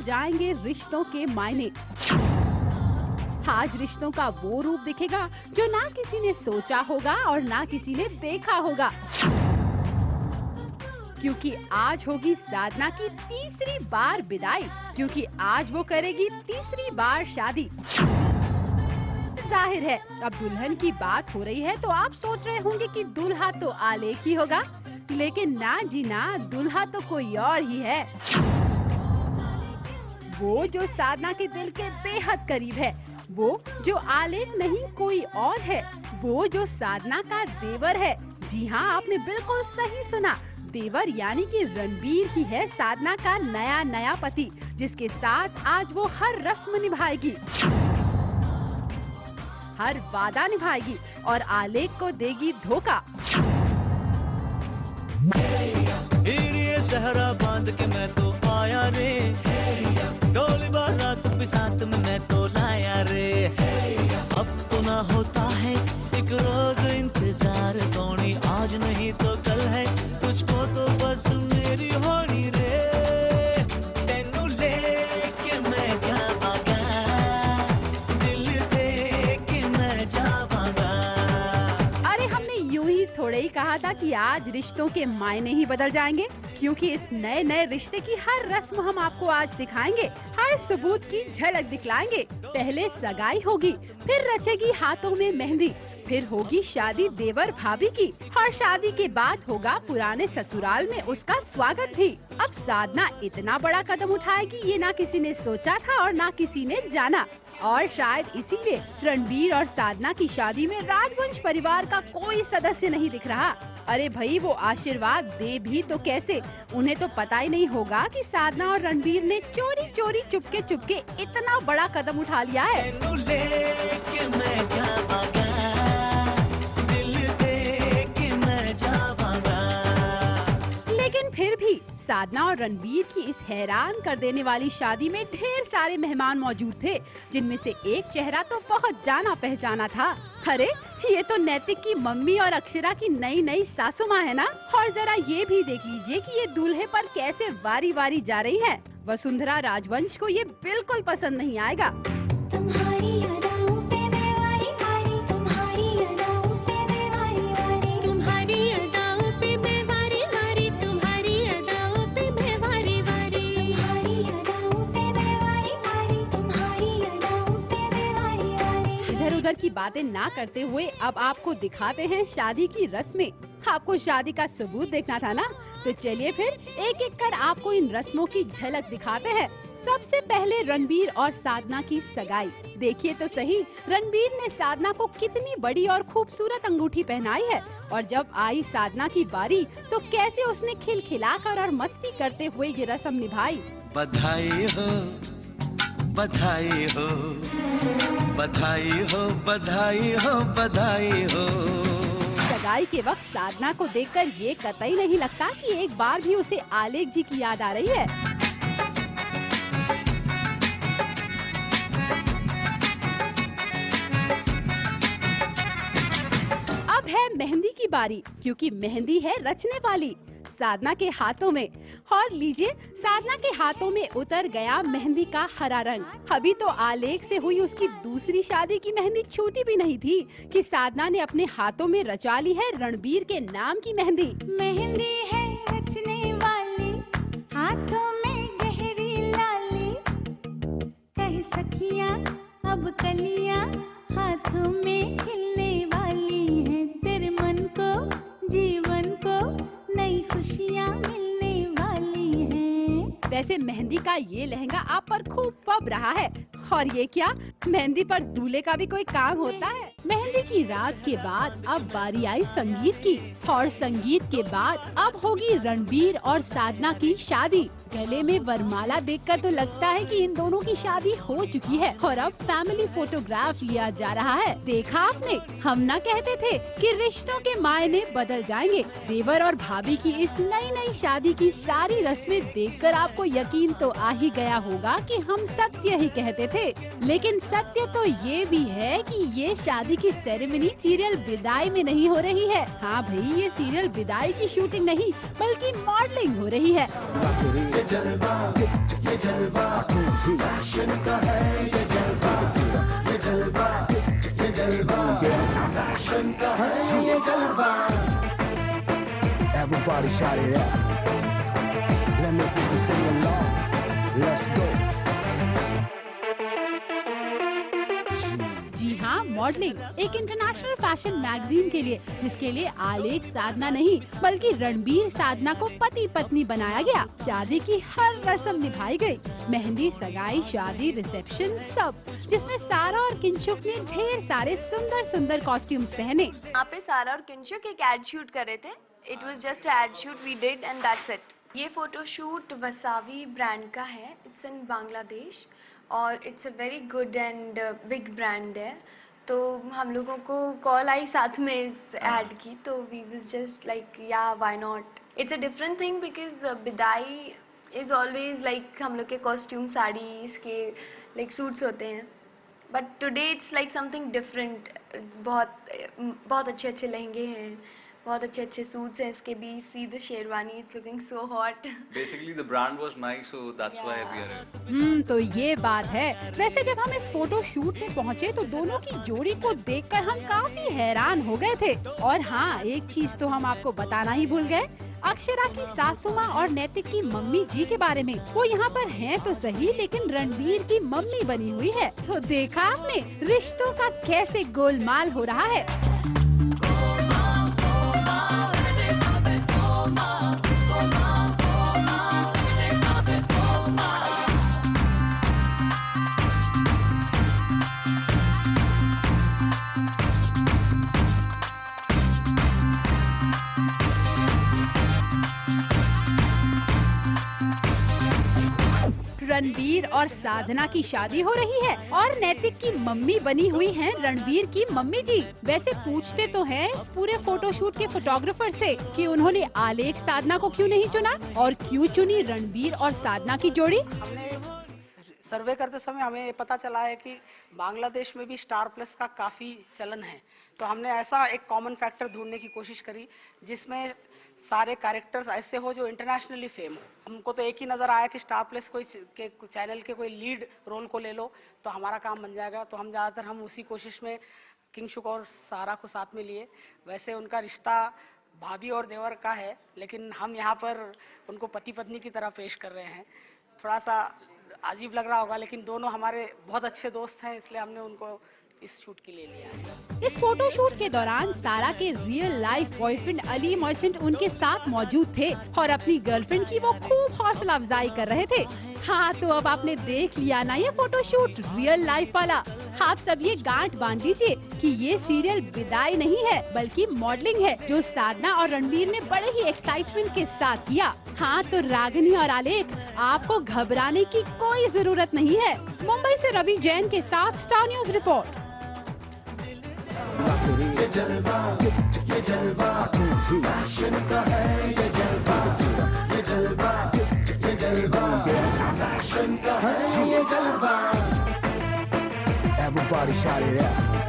जाएंगे रिश्तों के मायने। आज रिश्तों का वो रूप दिखेगा जो ना किसी ने सोचा होगा और ना किसी ने देखा होगा, क्योंकि आज होगी साधना की तीसरी बार विदाई, क्योंकि आज वो करेगी तीसरी बार शादी। जाहिर है अब दुल्हन की बात हो रही है तो आप सोच रहे होंगे कि दूल्हा तो आलेख ही होगा, लेकिन ना जी ना, दूल्हा तो कोई और ही है। वो जो साधना के दिल के बेहद करीब है, वो जो आलेख नहीं कोई और है, वो जो साधना का देवर है। जी हाँ, आपने बिल्कुल सही सुना, देवर यानी कि रणबीर ही है साधना का नया नया पति, जिसके साथ आज वो हर रस्म निभाएगी, हर वादा निभाएगी और आलेख को देगी धोखा। सहरा बांध के मैं तो आया रे, डोली बारात भी साथ में मैं तो लाया रे। अब तो ना होता है एक रोज इंतजार सोनी, आज नहीं तो कल है, तुझको तो बस मेरी होनी रे। तेनू लेके मैं जावांगा, दिल दे के मैं जावांगा। अरे हमने यूं ही थोड़े ही कहा था कि आज रिश्तों के मायने ही बदल जाएंगे, क्योंकि इस नए नए रिश्ते की हर रस्म हम आपको आज दिखाएंगे, हर सबूत की झलक दिखलाएंगे। पहले सगाई होगी, फिर रचेगी हाथों में मेहंदी, फिर होगी शादी देवर भाभी की, और शादी के बाद होगा पुराने ससुराल में उसका स्वागत भी। अब साधना इतना बड़ा कदम उठाएगी ये ना किसी ने सोचा था और ना किसी ने जाना, और शायद इसीलिए रणबीर और साधना की शादी में राजवंश परिवार का कोई सदस्य नहीं दिख रहा। अरे भाई, वो आशीर्वाद दे भी तो कैसे? उन्हें तो पता ही नहीं होगा कि साधना और रणबीर ने चोरी चोरी चुपके इतना बड़ा कदम उठा लिया है। लेकिन फिर भी साधना और रणबीर की इस हैरान कर देने वाली शादी में ढेर सारे मेहमान मौजूद थे, जिनमें से एक चेहरा तो बहुत जाना पहचाना था। अरे ये तो नैतिक की मम्मी और अक्षरा की नई नई सासू माँ है ना। और जरा ये भी देख लीजिए कि ये दूल्हे पर कैसे वारी वारी जा रही है। वसुंधरा राजवंश को ये बिल्कुल पसंद नहीं आएगा। उधर की बातें ना करते हुए अब आपको दिखाते हैं शादी की रस्में। आपको शादी का सबूत देखना था ना, तो चलिए फिर एक एक कर आपको इन रस्मों की झलक दिखाते हैं। सबसे पहले रणबीर और साधना की सगाई। देखिए तो सही, रणबीर ने साधना को कितनी बड़ी और खूबसूरत अंगूठी पहनाई है, और जब आई साधना की बारी तो कैसे उसने खिलखिलाकर और मस्ती करते हुए ये रस्म निभाई। बधाई हो, बधाई हो, बधाई हो, बधाई हो, बधाई हो। सगाई के वक्त साधना को देखकर ये कतई नहीं लगता कि एक बार भी उसे आलेख जी की याद आ रही है। अब है मेहंदी की बारी, क्योंकि मेहंदी है रचने वाली साधना के हाथों में। और लीजिए, साधना के हाथों में उतर गया मेहंदी का हरा रंग। अभी तो आलेख से हुई उसकी दूसरी शादी की मेहंदी छूटी भी नहीं थी कि साधना ने अपने हाथों में रचा ली है रणबीर के नाम की मेहंदी। मेहंदी है रचने वाली, हाथों में गहरी लाली, कह सखियां अब कलियां हाथों में खिलने वाली हैं, तेरे मन को जीवन को नई खुशियाँ मिलने वाली हैं। वैसे मेहंदी का ये लहंगा आप पर खूब फब रहा है। और ये क्या, मेहंदी पर दूल्हे का भी कोई काम होता है। मेहंदी की रात के बाद अब बारी आई संगीत की, और संगीत के बाद अब होगी रणबीर और साधना की शादी। गले में वरमाला देखकर तो लगता है कि इन दोनों की शादी हो चुकी है, और अब फैमिली फोटोग्राफ लिया जा रहा है। देखा आपने, हम ना कहते थे कि रिश्तों के मायने बदल जाएंगे। देवर और भाभी की इस नई नई शादी की सारी रस्में देखकर आपको यकीन तो आ ही गया होगा कि हम सत्य ही कहते थे। लेकिन सत्य तो ये भी है कि ये शादी शादी की सेरेमनी सीरियल विदाई में नहीं हो रही है। हाँ भाई, ये सीरियल विदाई की शूटिंग नहीं बल्कि मॉडलिंग हो रही है। Everybody shout it out. Let me hear you sing along. Let's go. जी हाँ, मॉडलिंग एक इंटरनेशनल फैशन मैगजीन के लिए, जिसके लिए आलेख साधना नहीं बल्कि रणबीर साधना को पति पत्नी बनाया गया। शादी की हर रस्म निभाई गई, मेहंदी, सगाई, शादी, रिसेप्शन, सब, जिसमें सारा और किंशुक ने ढेर सारे सुंदर सुंदर कॉस्ट्यूम्स पहने। यहाँ पे सारा और किंशुक एक एड शूट कर रहे थे। It was just ad shoot we did and that's it. ये फोटो शूट वसावी ब्रांड का है। इट्स इन बांग्लादेश और it's a very good and big brand है। तो हम लोगों को कॉल आई साथ में इस एड की, तो वी वाज जस्ट लाइक या why not. It's a different thing because बिदाई इज़ ऑलवेज लाइक हम लोग के कॉस्ट्यूम, साड़ी, इसके लाइक सूट्स होते हैं, but today it's like something different. बहुत अच्छे अच्छे लहंगे हैं, बहुत अच्छे अच्छे सूट्स हैं इसके भी। See the sherwani, it's looking so hot. Basically, the brand was nice, so that's why we are here. तो ये बात है। वैसे जब हम इस फोटो शूट में पहुँचे तो दोनों की जोड़ी को देखकर हम काफी हैरान हो गए थे। और हाँ, एक चीज तो हम आपको बताना ही भूल गए, अक्षरा की सासू माँ और नैतिक की मम्मी जी के बारे में। वो यहाँ पर हैं तो सही, लेकिन रणबीर की मम्मी बनी हुई है। तो देखा आपने रिश्तों का कैसे गोलमाल हो रहा है। रणबीर और साधना की शादी हो रही है और नैतिक की मम्मी बनी हुई हैं रणबीर की मम्मी जी। वैसे पूछते तो हैं इस पूरे फोटोशूट के फोटोग्राफर से कि उन्होंने आलेख साधना को क्यों नहीं चुना और क्यों चुनी रणबीर और साधना की जोड़ी। हमने सर्वे करते समय हमें पता चला है कि बांग्लादेश में भी स्टार प्लस का काफ़ी चलन है, तो हमने ऐसा एक कॉमन फैक्टर ढूंढने की कोशिश करी जिसमें सारे कैरेक्टर्स ऐसे हो जो इंटरनेशनली फेम हो। हमको तो एक ही नज़र आया कि स्टार प्लस कोई के चैनल के कोई लीड रोल को ले लो तो हमारा काम बन जाएगा, तो हम ज़्यादातर हम उसी कोशिश में किंशुक और सारा को साथ में लिए। वैसे उनका रिश्ता भाभी और देवर का है, लेकिन हम यहाँ पर उनको पति पत्नी की तरह पेश कर रहे हैं। थोड़ा सा अजीब लग रहा होगा, लेकिन दोनों हमारे बहुत अच्छे दोस्त हैं, इसलिए हमने उनको इस शूट के लिए लिया है। इस फोटो शूट के दौरान सारा के real life boyfriend Ali merchant उनके साथ मौजूद थे और अपनी गर्लफ्रेंड की वो खूब हौसला अफजाई कर रहे थे। हाँ, तो अब आपने देख लिया ना ये फोटो शूट रियल लाइफ वाला। आप सब ये गांठ बांध लीजिए कि ये सीरियल विदाई नहीं है बल्कि मॉडलिंग है, जो साधना और रणबीर ने बड़े ही एक्साइटमेंट के साथ किया। हाँ, तो रागिनी और आलेख, आपको घबराने की कोई जरूरत नहीं है। मुंबई से रवि जैन के साथ स्टार न्यूज रिपोर्ट। ये जलवा, ये जलवा, फैशन का है ये जलवा, ये जलवा, ये जलवा, फैशन का है ये जलवा। Everybody shout it out.